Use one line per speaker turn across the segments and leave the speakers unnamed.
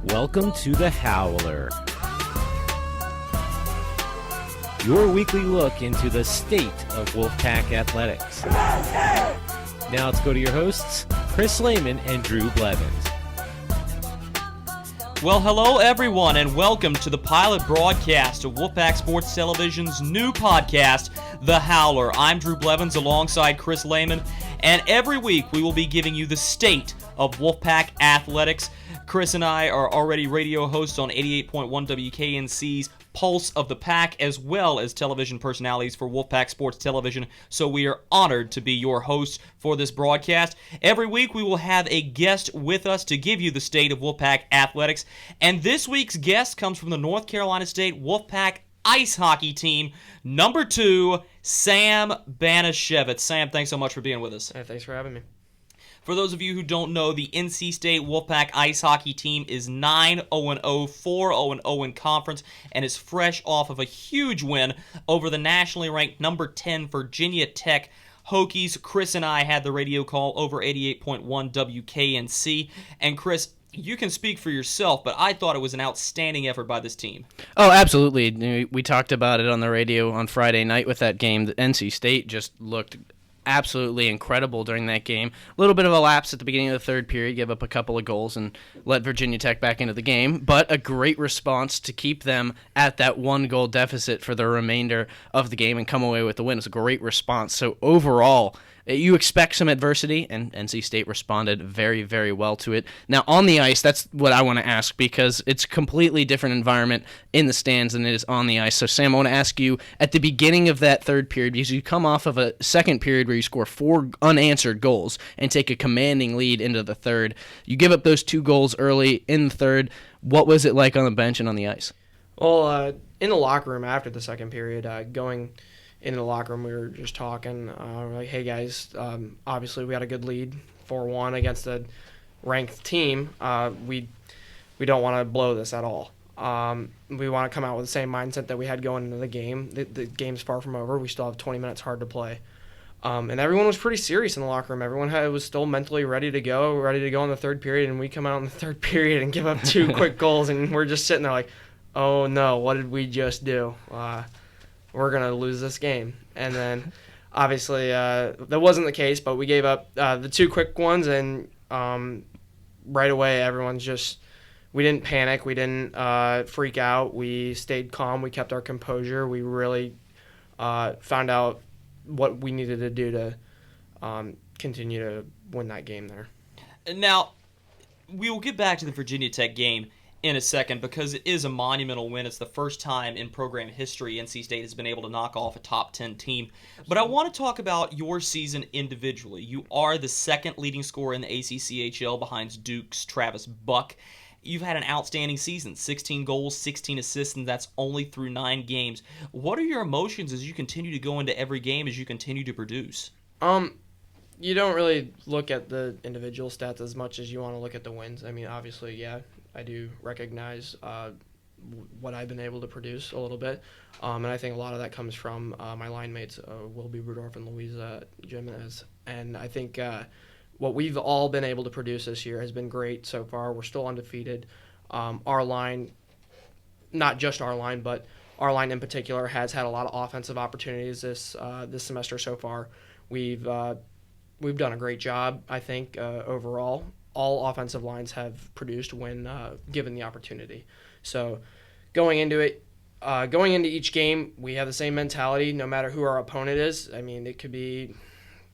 Welcome to the Howler, your weekly look into the state of Wolfpack athletics. Now let's go to your hosts, Chris Lehman and Drew Blevins.
Well, hello everyone, and welcome to the pilot broadcast of Wolfpack Sports Television's new podcast, The Howler. I'm Drew Blevins alongside Chris Lehman, and every week we will be giving you the state of Wolfpack athletics. Chris and I are already radio hosts on 88.1 WKNC's Pulse of the Pack, as well as television personalities for Wolfpack Sports Television, so we are honored to be your hosts for this broadcast. Every week we will have a guest with us to give you the state of Wolfpack athletics, and this week's guest comes from the North Carolina State Wolfpack ice hockey team, number 2, Sam Banasiewcz. Sam, thanks so much for being with us.
Hey, thanks for having me.
For those of you who don't know, the NC State Wolfpack ice hockey team is 9-0-0, 4-0-0 in conference, and is fresh off of a huge win over the nationally ranked number 10 Virginia Tech Hokies. Chris and I had the radio call over 88.1 WKNC, and Chris, you can speak for yourself, but I thought it was an outstanding effort by this team.
Oh, absolutely. We talked about it on the radio on Friday night with that game. The NC State just looked absolutely incredible during that game. A little bit of a lapse at the beginning of the third period, gave up a couple of goals and let Virginia Tech back into the game, but a great response to keep them at that one-goal deficit for the remainder of the game and come away with the win. It's a great response. So overall, you expect some adversity, and NC State responded very, very well to it. Now, on the ice, that's what I want to ask, because it's a completely different environment in the stands than it is on the ice. So, Sam, I want to ask you, at the beginning of that third period, because you come off of a second period where you score 4 unanswered goals and take a commanding lead into the third, you give up those 2 goals early in the third. What was it like on the bench and on the ice?
Well, in the locker room after the second period, going into the locker room, we were just talking. We're like, hey, guys, obviously we had a good lead, 4-1 against a ranked team. We don't want to blow this at all. We want to come out with the same mindset that we had going into the game. The game's far from over. We still have 20 minutes hard to play. And everyone was pretty serious in the locker room. Everyone was still mentally ready to go in the third period, and we come out in the third period and give up 2 quick goals, and we're just sitting there like, oh, no, what did we just do? We're going to lose this game. And then, obviously, that wasn't the case, but we gave up the 2 quick ones, and right away everyone's just – we didn't panic. We didn't freak out. We stayed calm. We kept our composure. We really found out what we needed to do to continue to win that game there.
Now, we will get back to the Virginia Tech game in a second, because it is a monumental win. It's the first time in program history NC State has been able to knock off a top 10 team. But I want to talk about your season individually. You are the second leading scorer in the ACCHL behind Duke's Travis Buck. You've had an outstanding season, 16 goals, 16 assists, and that's only through 9 games. What are your emotions as you continue to go into every game, as you continue to produce?
You don't really look at the individual stats as much as you want to look at the wins. I mean, obviously, yeah, I do recognize what I've been able to produce a little bit, and I think a lot of that comes from my line mates, Wilby Rudolph and Louisa Jimenez. And I think what we've all been able to produce this year has been great so far. We're still undefeated. Our line, not just our line, but our line in particular, has had a lot of offensive opportunities this semester so far. We've done a great job, I think, overall. All offensive lines have produced when given the opportunity. So going into each game, we have the same mentality no matter who our opponent is. I mean, it could be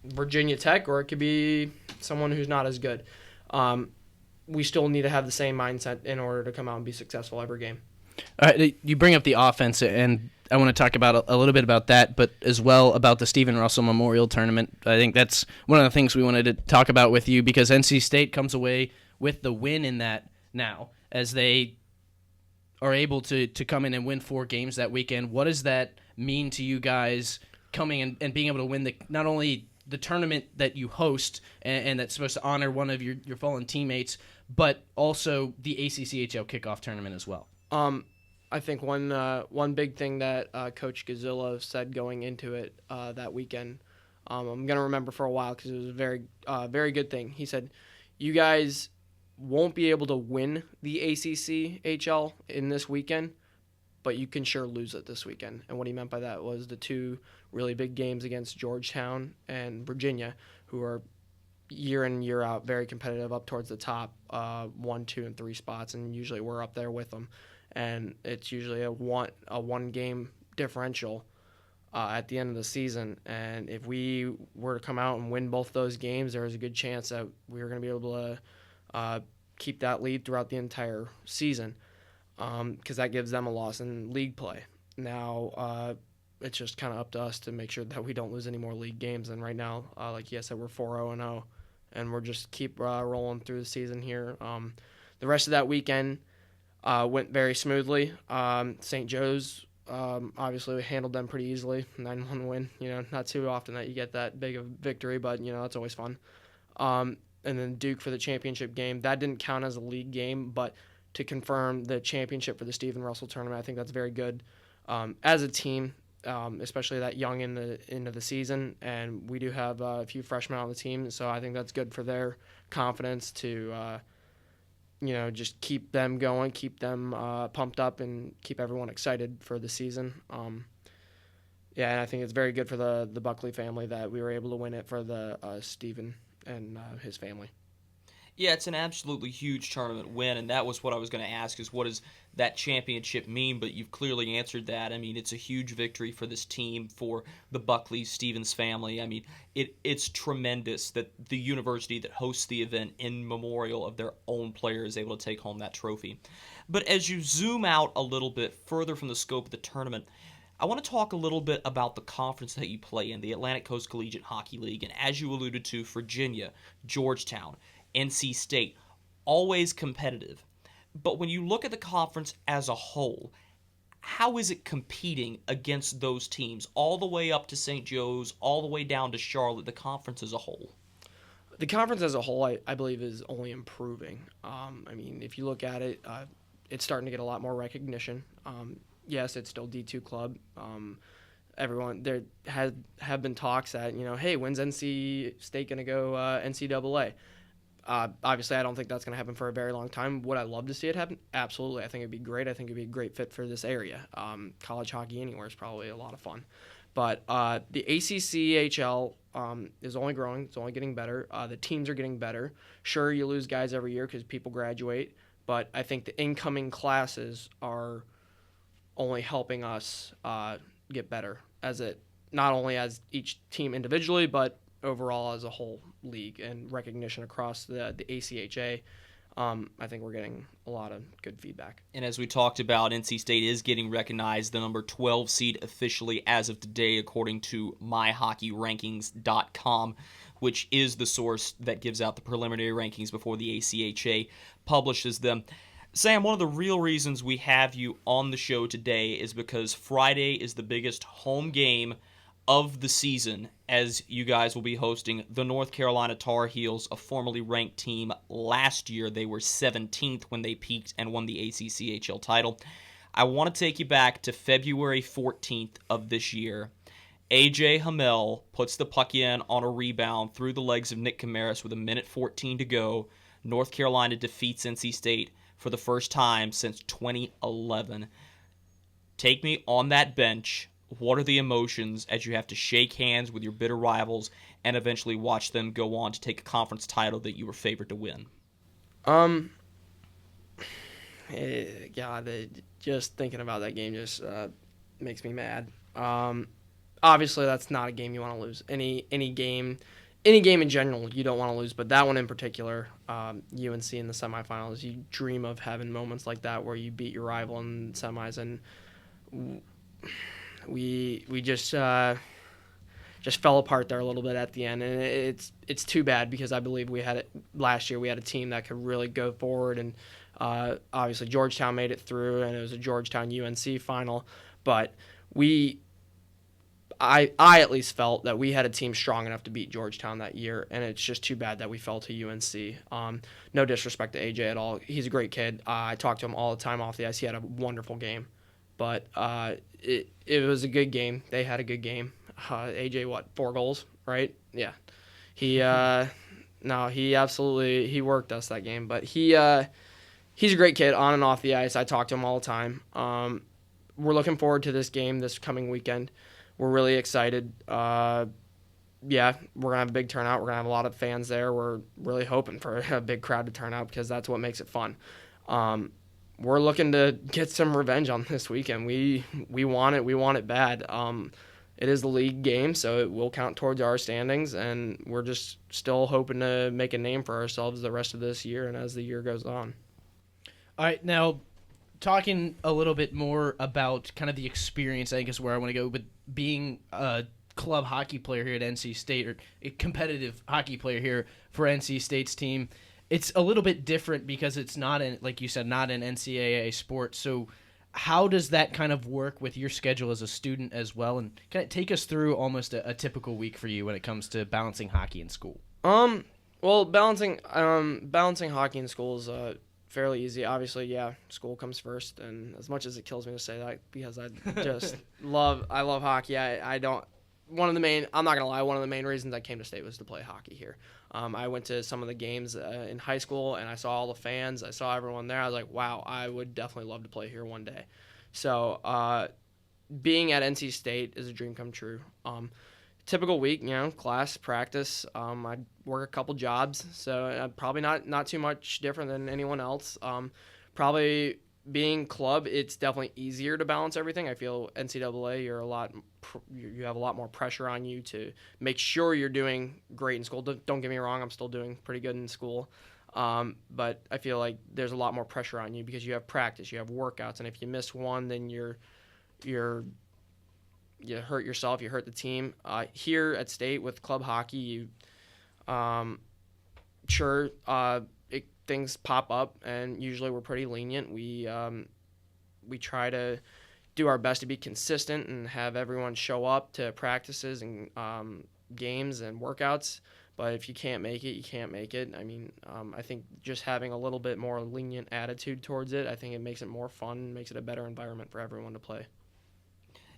Virginia Tech or it could be someone who's not as good. We still need to have the same mindset in order to come out and be successful every game.
All right, you bring up the offense, and I want to talk about a little bit about that, but as well about the Stephen Russell Memorial Tournament. I think that's one of the things we wanted to talk about with you, because NC State comes away with the win in that now, as they are able to come in and win 4 games that weekend. What does that mean to you guys coming and being able to win not only the tournament that you host and that's supposed to honor one of your fallen teammates, but also the ACCHL kickoff tournament as well?
I think one big thing that Coach Gazzillo said going into it that weekend, I'm going to remember for a while because it was a very good thing. He said, you guys won't be able to win the ACC-HL in this weekend, but you can sure lose it this weekend. And what he meant by that was the two really big games against Georgetown and Virginia, who are year in and year out very competitive up towards the top 1, 2, and 3 spots, and usually we're up there with them. And it's usually a one game differential at the end of the season. And if we were to come out and win both those games, there is a good chance that we were going to be able to keep that lead throughout the entire season, because that gives them a loss in league play. Now, it's just kind of up to us to make sure that we don't lose any more league games. And right now, like you said, we're 4-0-0, and we're just keep rolling through the season here. The rest of that weekend went very smoothly. St. Joe's, obviously, we handled them pretty easily. 9-1 win. Not too often that you get that big of a victory, but, that's always fun. And then Duke for the championship game. That didn't count as a league game, but to confirm the championship for the Stephen Russell tournament, I think that's very good as a team. Especially that young in the end of the season, and we do have a few freshmen on the team, so I think that's good for their confidence to, just keep them going, keep them pumped up, and keep everyone excited for the season. And I think it's very good for the Buckley family that we were able to win it for the Stephen and his family.
Yeah, it's an absolutely huge tournament win, and that was what I was going to ask, is what does that championship mean? But you've clearly answered that. I mean, it's a huge victory for this team, for the Buckley-Stevens family. I mean, it's tremendous that the university that hosts the event in memorial of their own player is able to take home that trophy. But as you zoom out a little bit further from the scope of the tournament, I want to talk a little bit about the conference that you play in, the Atlantic Coast Collegiate Hockey League. And as you alluded to, Virginia, Georgetown, NC State, always competitive. But when you look at the conference as a whole, how is it competing against those teams, all the way up to St. Joe's, all the way down to Charlotte, the conference as a whole?
The conference as a whole, I believe, is only improving. If you look at it, it's starting to get a lot more recognition. Yes, it's still D2 club. Everyone, there have been talks that, hey, when's NC State going to go NCAA? Obviously, I don't think that's going to happen for a very long time. Would I love to see it happen? Absolutely. I think it'd be great. I think it'd be a great fit for this area. College hockey anywhere is probably a lot of fun. But the ACC-HL is only growing. It's only getting better. The teams are getting better. Sure, you lose guys every year because people graduate, but I think the incoming classes are only helping us get better, not only as each team individually, but overall as a whole league and recognition across the ACHA. I think we're getting a lot of good feedback.
And as we talked about, NC State is getting recognized, the number 12 seed officially as of today, according to myhockeyrankings.com, which is the source that gives out the preliminary rankings before the ACHA publishes them. Sam, one of the real reasons we have you on the show today is because Friday is the biggest home game of the season, as you guys will be hosting the North Carolina Tar Heels, a formerly ranked team. Last year, they were 17th when they peaked and won the ACC-HL title. I want to take you back to February 14th of this year. A.J. Hamel puts the puck in on a rebound through the legs of Nick Camaris with 1:14 to go. North Carolina defeats NC State for the first time since 2011. Take me on that bench. What are the emotions as you have to shake hands with your bitter rivals and eventually watch them go on to take a conference title that you were favored to win?
Just thinking about that game just makes me mad. Obviously, that's not a game you want to lose. Any game in general, you don't want to lose, but that one in particular, UNC in the semifinals, you dream of having moments like that where you beat your rival in semis, and we just fell apart there a little bit at the end, and it's too bad because I believe last year we had a team that could really go forward, and obviously Georgetown made it through, and it was a Georgetown UNC final, but I at least felt that we had a team strong enough to beat Georgetown that year, and it's just too bad that we fell to UNC. No disrespect to AJ at all. He's a great kid. I talk to him all the time off the ice. He had a wonderful game. But it was a good game. They had a good game. AJ, 4 goals, right? Yeah. He, No, he worked us that game, but he's a great kid on and off the ice. I talk to him all the time. We're looking forward to this game this coming weekend. We're really excited. Yeah, we're gonna have a big turnout. We're gonna have a lot of fans there. We're really hoping for a big crowd to turn out because that's what makes it fun. We're looking to get some revenge on this weekend. We want it. We want it bad. It is the league game, so it will count towards our standings, and we're just still hoping to make a name for ourselves the rest of this year and as the year goes on.
All right, now talking a little bit more about kind of the experience, I think is where I want to go, but being a club hockey player here at NC State, or a competitive hockey player here for NC State's team, it's a little bit different because it's not, like you said, not an NCAA sport. So how does that kind of work with your schedule as a student as well? And kind of take us through almost a typical week for you when it comes to balancing hockey and school.
Well, balancing hockey and school is fairly easy. Obviously, yeah, school comes first, and as much as it kills me to say that because I just love hockey. I'm not gonna lie, one of the main reasons I came to State was to play hockey here. I went to some of the games in high school, and I saw all the fans. I saw everyone there. I was like, wow, I would definitely love to play here one day. So being at NC State is a dream come true. Typical week, class, practice. I work a couple jobs, so probably not too much different than anyone else. Probably being club, it's definitely easier to balance everything. I feel NCAA, you have a lot more pressure on you to make sure you're doing great in school. Don't get me wrong, I'm still doing pretty good in school, but I feel like there's a lot more pressure on you because you have practice, you have workouts, and if you miss one, then you hurt yourself, you hurt the team. Here at State with club hockey, things pop up, and usually we're pretty lenient. We try to do our best to be consistent and have everyone show up to practices and games and workouts. But if you can't make it, you can't make it. I mean, I think just having a little bit more lenient attitude towards it, I think it makes it more fun, makes it a better environment for everyone to play.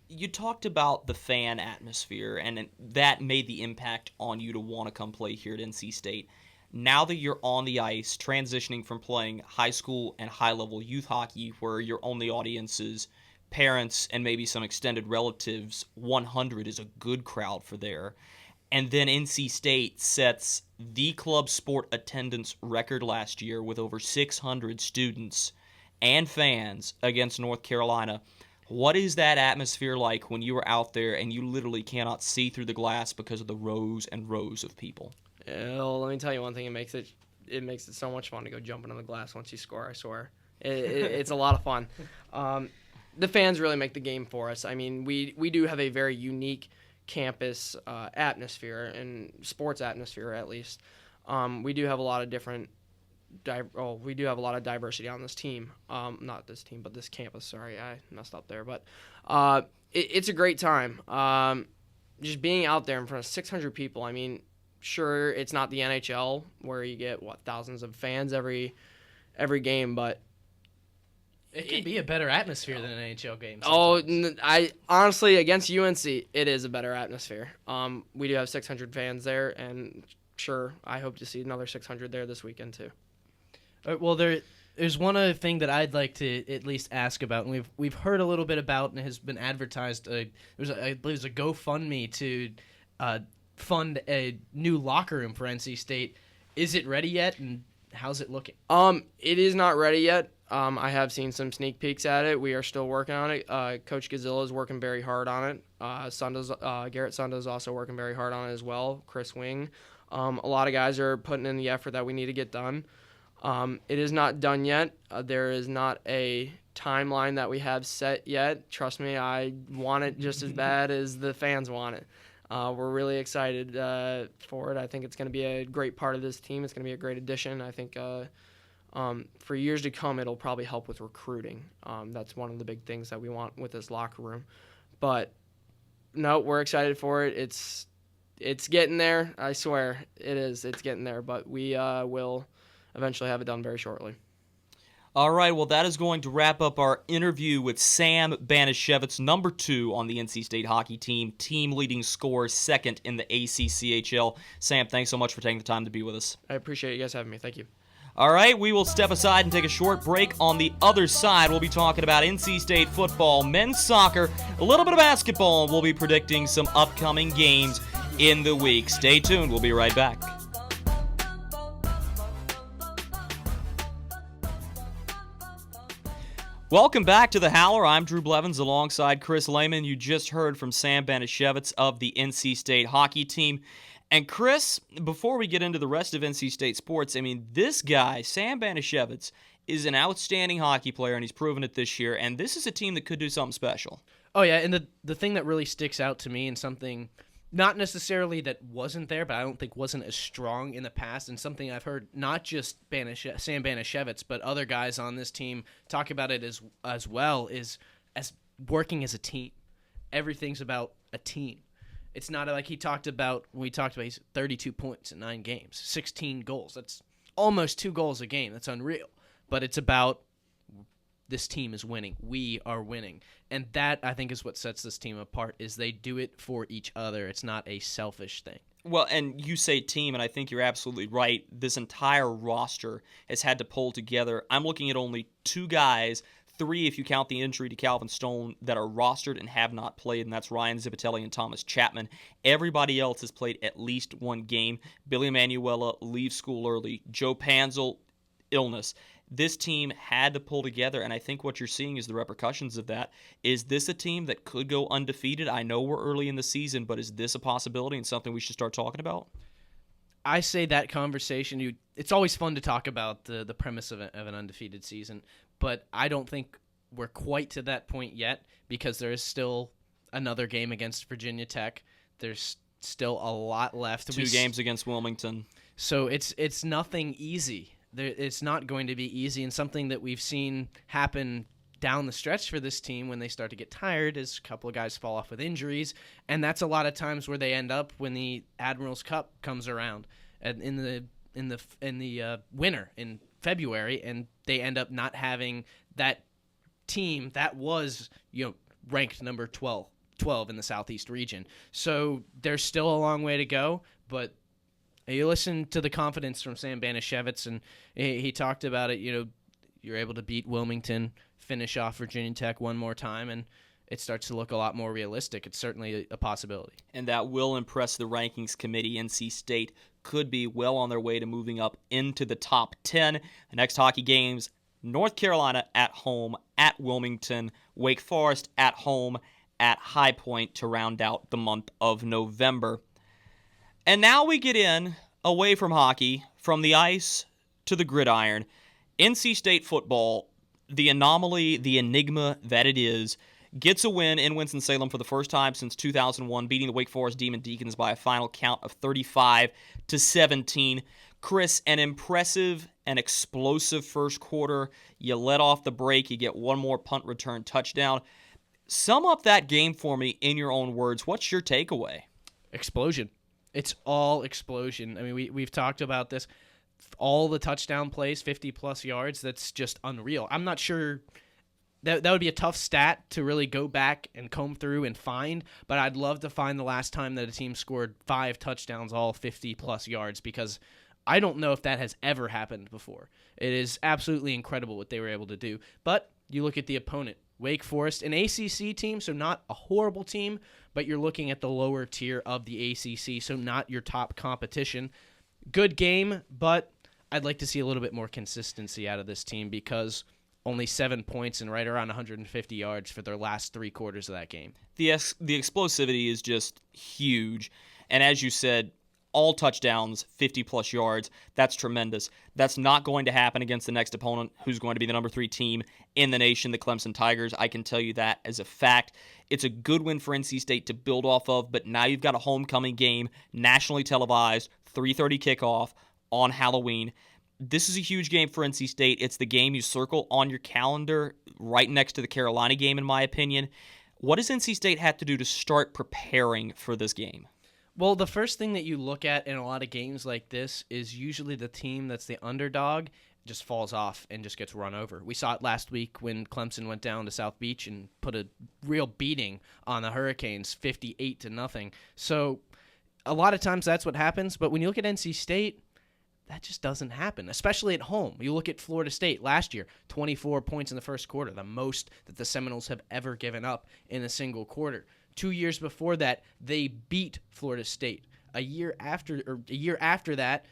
You talked about the fan atmosphere, and that made the impact on you to want to come play here at NC State. Now that you're on the ice, transitioning from playing high school and high-level youth hockey, where your only audience is parents and maybe some extended relatives, 100 is a good crowd for there. And then NC State sets the club sport attendance record last year with over 600 students and fans against North Carolina. What is that atmosphere like when you are out there and you literally cannot see through the glass because of the rows and rows of people?
Well, let me tell you one thing. It makes it so much fun to go jumping on the glass once you score. I swear, it's a lot of fun. The fans really make the game for us. I mean, we do have a very unique campus atmosphere and sports atmosphere, at least. We do have a lot of diversity on this team. Not this team, but this campus. Sorry, I messed up there. But it's a great time. Just being out there in front of 600 people. I mean, sure, it's not the NHL where you get thousands of fans every game, but
it can be a better atmosphere than an NHL game.
I honestly, against UNC, it is a better atmosphere. We do have 600 fans there, and sure, I hope to see another 600 there this weekend too.
Well, there's one other thing that I'd like to at least ask about, and we've heard a little bit about, and has been advertised. I believe there's a GoFundMe to fund a new locker room for NC State. Is it ready yet, and how's it looking?
It is not ready yet. I have seen some sneak peeks at it. We are still working on it. Coach Gazilla is working very hard on it. Garrett Sunda is also working very hard on it as well. Chris Wing. A lot of guys are putting in the effort that we need to get done. It is not done yet. There is not a timeline that we have set yet. Trust me, I want it just as bad as the fans want it. We're really excited for it. I think it's going to be a great part of this team. It's going to be a great addition. I think for years to come, it'll probably help with recruiting. That's one of the big things that we want with this locker room. But no, we're excited for it. It's getting there. I swear it is. It's getting there. But we will eventually have it done very shortly.
All right, well, that is going to wrap up our interview with Sam Banasiewcz, number 2 on the NC State hockey team leading scorer, second in the ACCHL. Sam, thanks so much for taking the time to be with us.
I appreciate you guys having me. Thank you.
All right, we will step aside and take a short break. On the other side, we'll be talking about NC State football, men's soccer, a little bit of basketball, and we'll be predicting some upcoming games in the week. Stay tuned. We'll be right back. Welcome back to the Howler. I'm Drew Blevins alongside Chris Lehman. You just heard from Sam Banasiewcz of the NC State hockey team. And Chris, before we get into the rest of NC State sports, I mean, this guy, Sam Banasiewcz, is an outstanding hockey player, and he's proven it this year. And this is a team that could do something special.
Oh, yeah, and the thing that really sticks out to me, and something not necessarily that wasn't there, but I don't think wasn't as strong in the past, and something I've heard not just Sam Banasiewcz, but other guys on this team talk about it as well, is as working as a team. Everything's about a team. It's not like he's 32 points in 9 games, 16 goals. That's almost 2 goals a game. That's unreal. But it's about this team is winning. We are winning. And that, I think, is what sets this team apart, is they do it for each other. It's not a selfish thing.
Well, and you say team, and I think you're absolutely right. This entire roster has had to pull together. I'm looking at only 2 guys, 3 if you count the injury to Calvin Stone, that are rostered and have not played, and that's Ryan Zipatelli and Thomas Chapman. Everybody else has played at least 1 game. Billy Emanuela leaves school early. Joe Panzel, illness. This team had to pull together, and I think what you're seeing is the repercussions of that. Is this a team that could go undefeated? I know we're early in the season, but is this a possibility and something we should start talking about?
I say that conversation, it's always fun to talk about the premise of an undefeated season, but I don't think we're quite to that point yet, because there is still another game against Virginia Tech. There's still a lot left.
2 games against Wilmington.
So it's nothing easy. It's not going to be easy, and something that we've seen happen down the stretch for this team when they start to get tired is a couple of guys fall off with injuries, and that's a lot of times where they end up when the Admirals Cup comes around and in the winter in February, and they end up not having that team that was ranked number 12 in the Southeast region. So there's still a long way to go, but you listen to the confidence from Sam Banasiewcz, and he talked about it. You're able to beat Wilmington, finish off Virginia Tech one more time, and it starts to look a lot more realistic. It's certainly a possibility.
And that will impress the rankings committee. NC State could be well on their way to moving up into the top 10. The next hockey games, North Carolina at home, at Wilmington, Wake Forest at home, at High Point to round out the month of November. And now we get in, away from hockey, from the ice to the gridiron. NC State football, the anomaly, the enigma that it is, gets a win in Winston-Salem for the first time since 2001, beating the Wake Forest Demon Deacons by a final count of 35-17. Chris, an impressive and explosive first quarter. You let off the break. You get one more punt return touchdown. Sum up that game for me in your own words. What's your takeaway?
Explosion. It's all explosion. I mean, we've talked about this. All the touchdown plays, 50-plus yards, that's just unreal. I'm not sure that would be a tough stat to really go back and comb through and find, but I'd love to find the last time that a team scored 5 touchdowns, all 50-plus yards, because I don't know if that has ever happened before. It is absolutely incredible what they were able to do. But you look at the opponent, Wake Forest, an ACC team, so not a horrible team, but you're looking at the lower tier of the ACC, so not your top competition. Good game, but I'd like to see a little bit more consistency out of this team, because only 7 points and right around 150 yards for their last 3 quarters of that game.
The explosivity is just huge, and as you said, all touchdowns, 50-plus yards. That's tremendous. That's not going to happen against the next opponent, who's going to be the number 3 team in the nation, the Clemson Tigers. I can tell you that as a fact. It's a good win for NC State to build off of, but now you've got a homecoming game, nationally televised, 3:30 kickoff on Halloween. This is a huge game for NC State. It's the game you circle on your calendar right next to the Carolina game, in my opinion. What does NC State have to do to start preparing for this game?
Well, the first thing that you look at in a lot of games like this is usually the team that's the underdog just falls off and just gets run over. We saw it last week when Clemson went down to South Beach and put a real beating on the Hurricanes, 58-0. So a lot of times that's what happens, but when you look at NC State, that just doesn't happen, especially at home. You look at Florida State last year, 24 points in the first quarter, the most that the Seminoles have ever given up in a single quarter. 2 years before that, they beat Florida State. A year after that,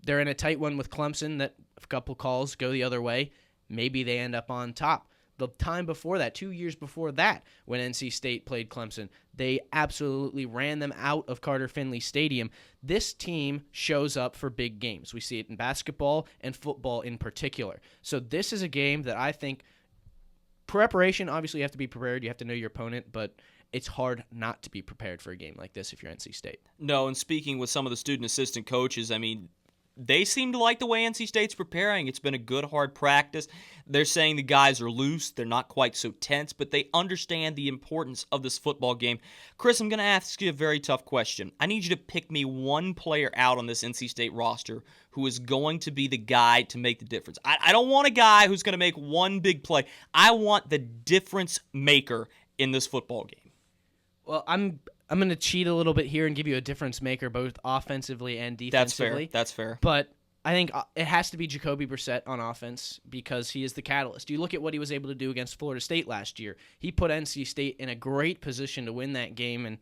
they're in a tight one with Clemson that a couple calls go the other way. Maybe they end up on top. The time before that, 2 years before that, when NC State played Clemson, they absolutely ran them out of Carter Finley Stadium. This team shows up for big games. We see it in basketball and football in particular. So this is a game that I think preparation, obviously you have to be prepared. You have to know your opponent, but it's hard not to be prepared for a game like this if you're NC State.
No, and speaking with some of the student assistant coaches, I mean, they seem to like the way NC State's preparing. It's been a good, hard practice. They're saying the guys are loose. They're not quite so tense, but they understand the importance of this football game. Chris, I'm going to ask you a very tough question. I need you to pick me one player out on this NC State roster who is going to be the guy to make the difference. I don't want a guy who's going to make one big play. I want the difference maker in this football game.
Well, I'm going to cheat a little bit here and give you a difference maker both offensively and defensively.
That's fair.
But I think it has to be Jacoby Brissett on offense because he is the catalyst. You look at what he was able to do against Florida State last year. He put NC State in a great position to win that game, and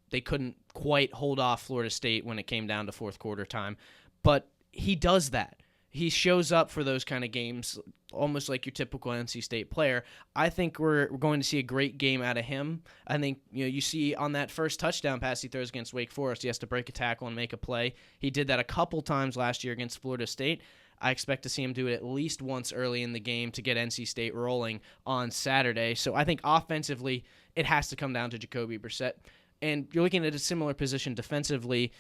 they couldn't quite hold off Florida State when it came down to fourth quarter time. But he does that. He shows up for those kind of games, almost like your typical NC State player. I think we're going to see a great game out of him. I think you see on that first touchdown pass he throws against Wake Forest, he has to break a tackle and make a play. He did that a couple times last year against Florida State. I expect to see him do it at least once early in the game to get NC State rolling on Saturday. So I think offensively it has to come down to Jacoby Brissett. And you're looking at a similar position defensively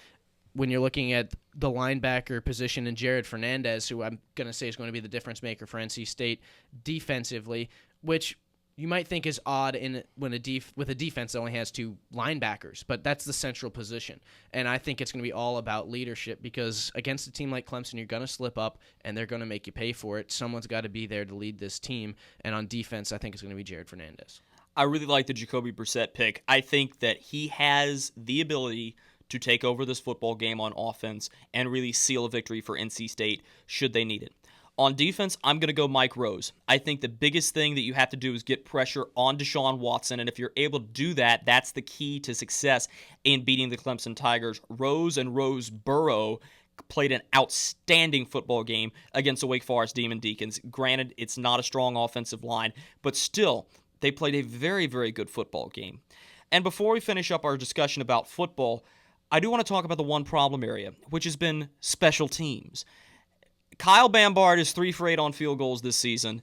when you're looking at the linebacker position and Jared Fernandez, who I'm going to say is going to be the difference maker for NC State defensively, which you might think is odd with a defense that only has two linebackers, but that's the central position. And I think it's going to be all about leadership because against a team like Clemson, you're going to slip up and they're going to make you pay for it. Someone's got to be there to lead this team. And on defense, I think it's going to be Jared Fernandez.
I really like the Jacoby Brissett pick. I think that he has the ability to take over this football game on offense and really seal a victory for NC State should they need it. On defense, I'm going to go Mike Rose. I think the biggest thing that you have to do is get pressure on Deshaun Watson, and if you're able to do that, that's the key to success in beating the Clemson Tigers. Rose and Roseboro played an outstanding football game against the Wake Forest Demon Deacons. Granted, it's not a strong offensive line, but still, they played a very, very good football game. And before we finish up our discussion about football, I do want to talk about the one problem area, which has been special teams. Kyle Bambard is 3 for 8 on field goals this season.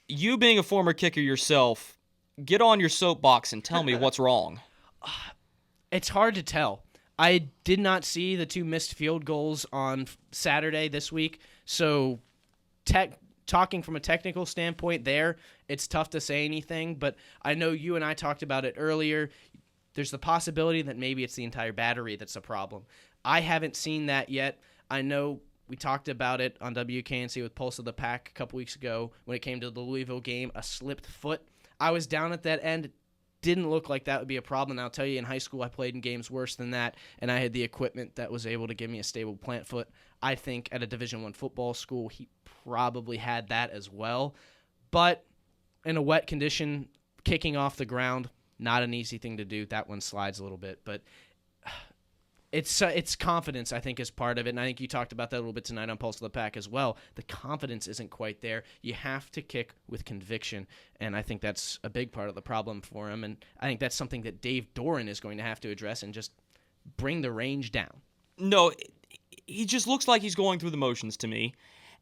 You being a former kicker yourself, get on your soapbox and tell me what's wrong.
It's hard to tell. I did not see the 2 missed field goals on Saturday this week, so talking from a technical standpoint there, it's tough to say anything, but I know you and I talked about it earlier. There's the possibility that maybe it's the entire battery that's a problem. I haven't seen that yet. I know we talked about it on WKNC with Pulse of the Pack a couple weeks ago when it came to the Louisville game, a slipped foot. I was down at that end. It didn't look like that would be a problem. And I'll tell you, in high school, I played in games worse than that, and I had the equipment that was able to give me a stable plant foot. I think at a Division I football school, he probably had that as well. But in a wet condition, kicking off the ground, not an easy thing to do. That one slides a little bit, but it's confidence, I think, is part of it. And I think you talked about that a little bit tonight on Pulse of the Pack as well. The confidence isn't quite there. You have to kick with conviction, and I think that's a big part of the problem for him. And I think that's something that Dave Doran is going to have to address and just bring the range down.
No, he just looks like he's going through the motions to me.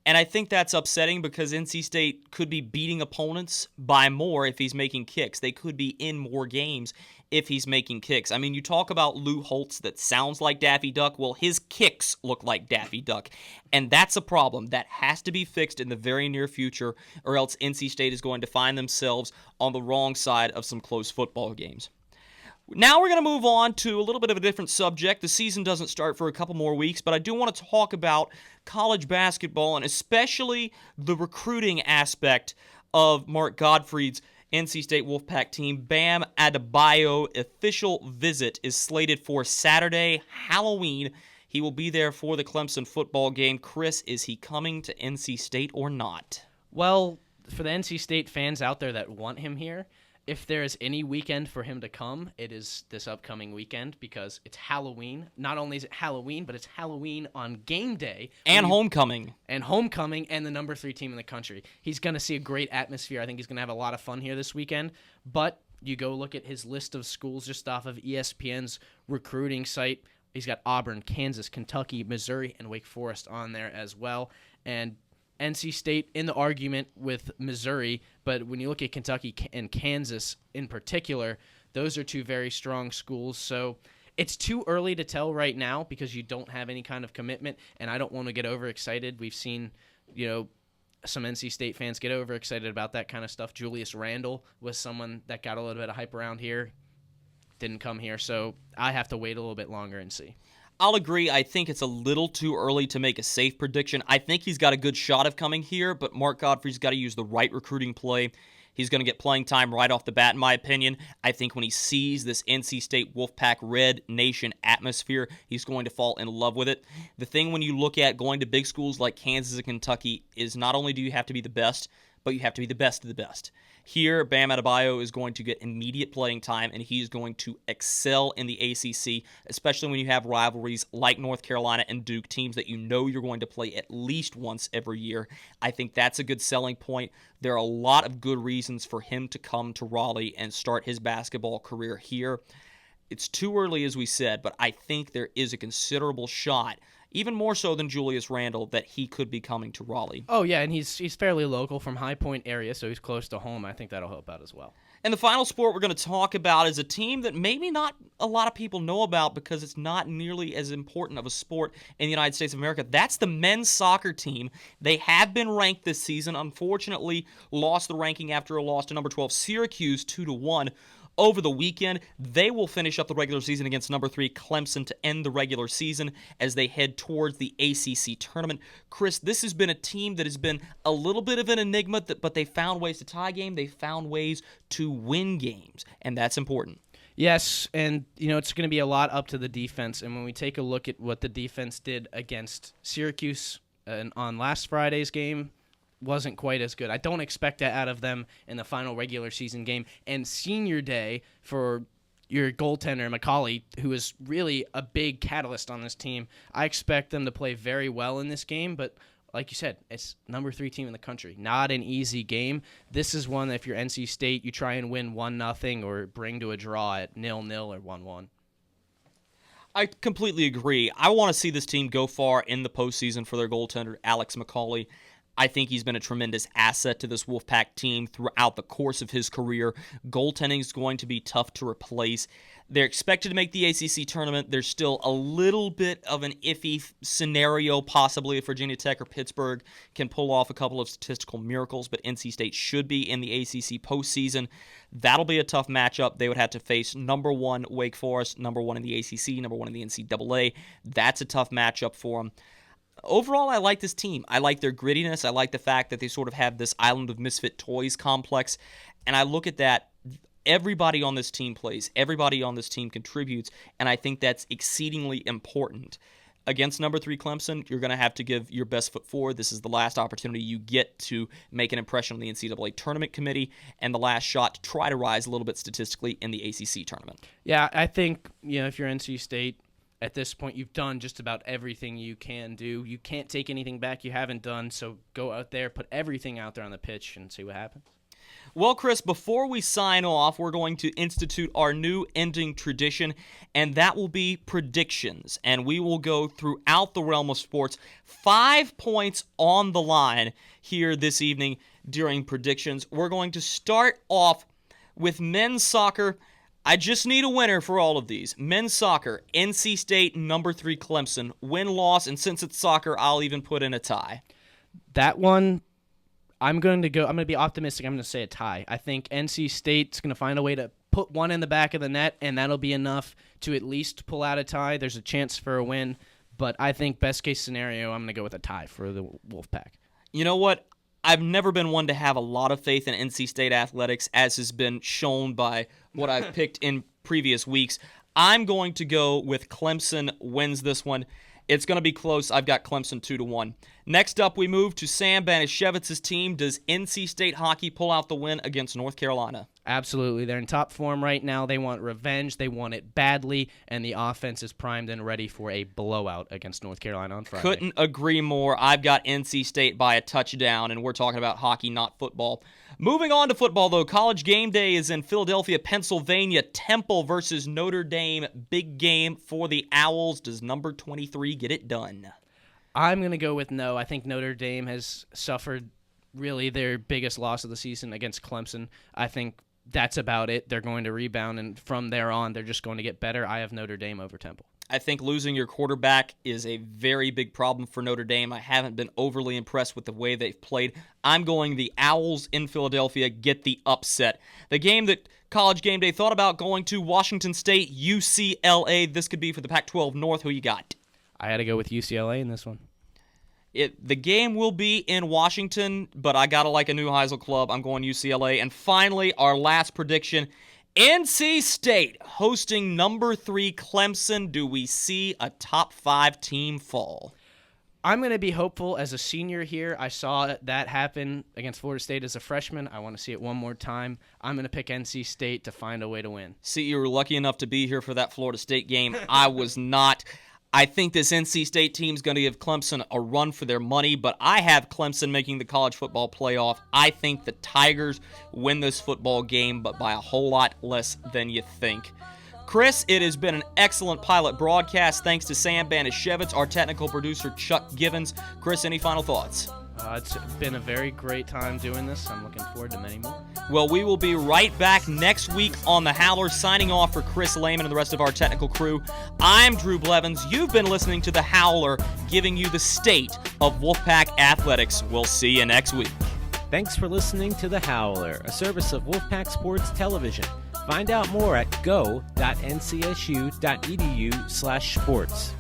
And I think that's upsetting because NC State could be beating opponents by more if he's making kicks. They could be in more games if he's making kicks. I mean, you talk about Lou Holtz that sounds like Daffy Duck. Well, his kicks look like Daffy Duck. And that's a problem that has to be fixed in the very near future, or else NC State is going to find themselves on the wrong side of some close football games. Now we're going to move on to a little bit of a different subject. The season doesn't start for a couple more weeks, but I do want to talk about college basketball and especially the recruiting aspect of Mark Gottfried's NC State Wolfpack team. Bam Adebayo official visit is slated for Saturday, Halloween. He will be there for the Clemson football game. Chris, is he coming to NC State or not?
Well, for the NC State fans out there that want him here, if there is any weekend for him to come, it is this upcoming weekend because it's Halloween. Not only is it Halloween, but it's Halloween on game day.
And homecoming.
And homecoming and the number 3 team in the country. He's going to see a great atmosphere. I think he's going to have a lot of fun here this weekend. But you go look at his list of schools just off of ESPN's recruiting site. He's got Auburn, Kansas, Kentucky, Missouri, and Wake Forest on there as well. And NC State in the argument with Missouri, but when you look at Kentucky and Kansas in particular, those are 2 very strong schools. So it's too early to tell right now because you don't have any kind of commitment, and I don't want to get overexcited. We've seen, some NC State fans get overexcited about that kind of stuff. Julius Randle was someone that got a little bit of hype around here, didn't come here, so I have to wait a little bit longer and see.
I'll agree. I think it's a little too early to make a safe prediction. I think he's got a good shot of coming here, but Mark Gottfried's got to use the right recruiting play. He's going to get playing time right off the bat, in my opinion. I think when he sees this NC State Wolfpack Red Nation atmosphere, he's going to fall in love with it. The thing when you look at going to big schools like Kansas and Kentucky is not only do you have to be the best, but you have to be the best of the best. Here, Bam Adebayo is going to get immediate playing time, and he's going to excel in the ACC, especially when you have rivalries like North Carolina and Duke, teams that you know you're going to play at least once every year. I think that's a good selling point. There are a lot of good reasons for him to come to Raleigh and start his basketball career here. It's too early, as we said, but I think there is a considerable shot, even more so than Julius Randle, that he could be coming to Raleigh.
Oh, yeah, and he's fairly local from High Point area, so he's close to home. I think that'll help out as well.
And the final sport we're going to talk about is a team that maybe not a lot of people know about because it's not nearly as important of a sport in the United States of America. That's the men's soccer team. They have been ranked this season. Unfortunately, lost the ranking after a loss to number 12 Syracuse 2-1. Over the weekend, they will finish up the regular season against number 3 Clemson to end the regular season as they head towards the ACC tournament. Chris, this has been a team that has been a little bit of an enigma, but they found ways to tie game. They found ways to win games, and that's important.
Yes, and it's going to be a lot up to the defense. And when we take a look at what the defense did against Syracuse on last Friday's game, wasn't quite as good. I don't expect that out of them in the final regular season game. And senior day for your goaltender, McCauley, who is really a big catalyst on this team. I expect them to play very well in this game, but like you said, it's number 3 team in the country. Not an easy game. This is one that if you're NC State, you try and win 1-0 or bring to a draw at 0-0 or 1-1.
I completely agree. I want to see this team go far in the postseason for their goaltender, Alex McCauley. I think he's been a tremendous asset to this Wolfpack team throughout the course of his career. Goaltending is going to be tough to replace. They're expected to make the ACC tournament. There's still a little bit of an iffy scenario, possibly if Virginia Tech or Pittsburgh can pull off a couple of statistical miracles, but NC State should be in the ACC postseason. That'll be a tough matchup. They would have to face number 1 Wake Forest, number 1 in the ACC, number 1 in the NCAA. That's a tough matchup for them. Overall, I like this team. I like their grittiness. I like the fact that they sort of have this island of misfit toys complex. And I look at that. Everybody on this team plays. Everybody on this team contributes. And I think that's exceedingly important. Against number 3 Clemson, you're going to have to give your best foot forward. This is the last opportunity you get to make an impression on the NCAA tournament committee and the last shot to try to rise a little bit statistically in the ACC tournament.
Yeah, I think, if you're NC State, at this point, you've done just about everything you can do. You can't take anything back you haven't done, so go out there, put everything out there on the pitch, and see what happens.
Well, Chris, before we sign off, we're going to institute our new ending tradition, and that will be predictions. And we will go throughout the realm of sports, 5 points on the line here this evening during predictions. We're going to start off with men's soccer. I just need a winner for all of these. Men's soccer, NC State, number 3 Clemson, win-loss, and since it's soccer, I'll even put in a tie.
That one, I'm going to be optimistic. I'm going to say a tie. I think NC State's going to find a way to put one in the back of the net, and that'll be enough to at least pull out a tie. There's a chance for a win, but I think best case scenario, I'm going to go with a tie for the Wolfpack.
You know what? I've never been one to have a lot of faith in NC State athletics, as has been shown by what I've picked in previous weeks. I'm going to go with Clemson wins this one. It's going to be close. I've got Clemson 2-1. Next up, we move to Sam Banisiewicz's team. Does NC State hockey pull out the win against North Carolina?
Absolutely. They're in top form right now. They want revenge. They want it badly, and the offense is primed and ready for a blowout against North Carolina on Friday.
Couldn't agree more. I've got NC State by a touchdown, and we're talking about hockey, not football. Moving on to football, though, College Game Day is in Philadelphia, Pennsylvania. Temple versus Notre Dame. Big game for the Owls. Does number 23 get it done?
I'm going to go with no. I think Notre Dame has suffered really their biggest loss of the season against Clemson. I think that's about it. They're going to rebound, and from there on, they're just going to get better. I have Notre Dame over Temple.
I think losing your quarterback is a very big problem for Notre Dame. I haven't been overly impressed with the way they've played. I'm going the Owls in Philadelphia get the upset. The game that College Game Day thought about going to, Washington State, UCLA. This could be for the Pac-12 North. Who you got?
I had to go with UCLA in this one.
The game will be in Washington, but I got to like a new Heisel club. I'm going UCLA. And finally, our last prediction, NC State hosting number 3 Clemson. Do we see a top 5 team fall?
I'm going to be hopeful as a senior here. I saw that happen against Florida State as a freshman. I want to see it one more time. I'm going to pick NC State to find a way to win.
See, you were lucky enough to be here for that Florida State game. I was not. I think this NC State team is going to give Clemson a run for their money, but I have Clemson making the college football playoff. I think the Tigers win this football game, but by a whole lot less than you think. Chris, it has been an excellent pilot broadcast. Thanks to Sam Banasiewcz, our technical producer, Chuck Givens. Chris, any final thoughts?
It's been a very great time doing this. I'm looking forward to many more.
Well, we will be right back next week on The Howler. Signing off for Chris Lehman and the rest of our technical crew, I'm Drew Blevins. You've been listening to The Howler, giving you the state of Wolfpack athletics. We'll see you next week.
Thanks for listening to The Howler, a service of Wolfpack Sports Television. Find out more at go.ncsu.edu/sports.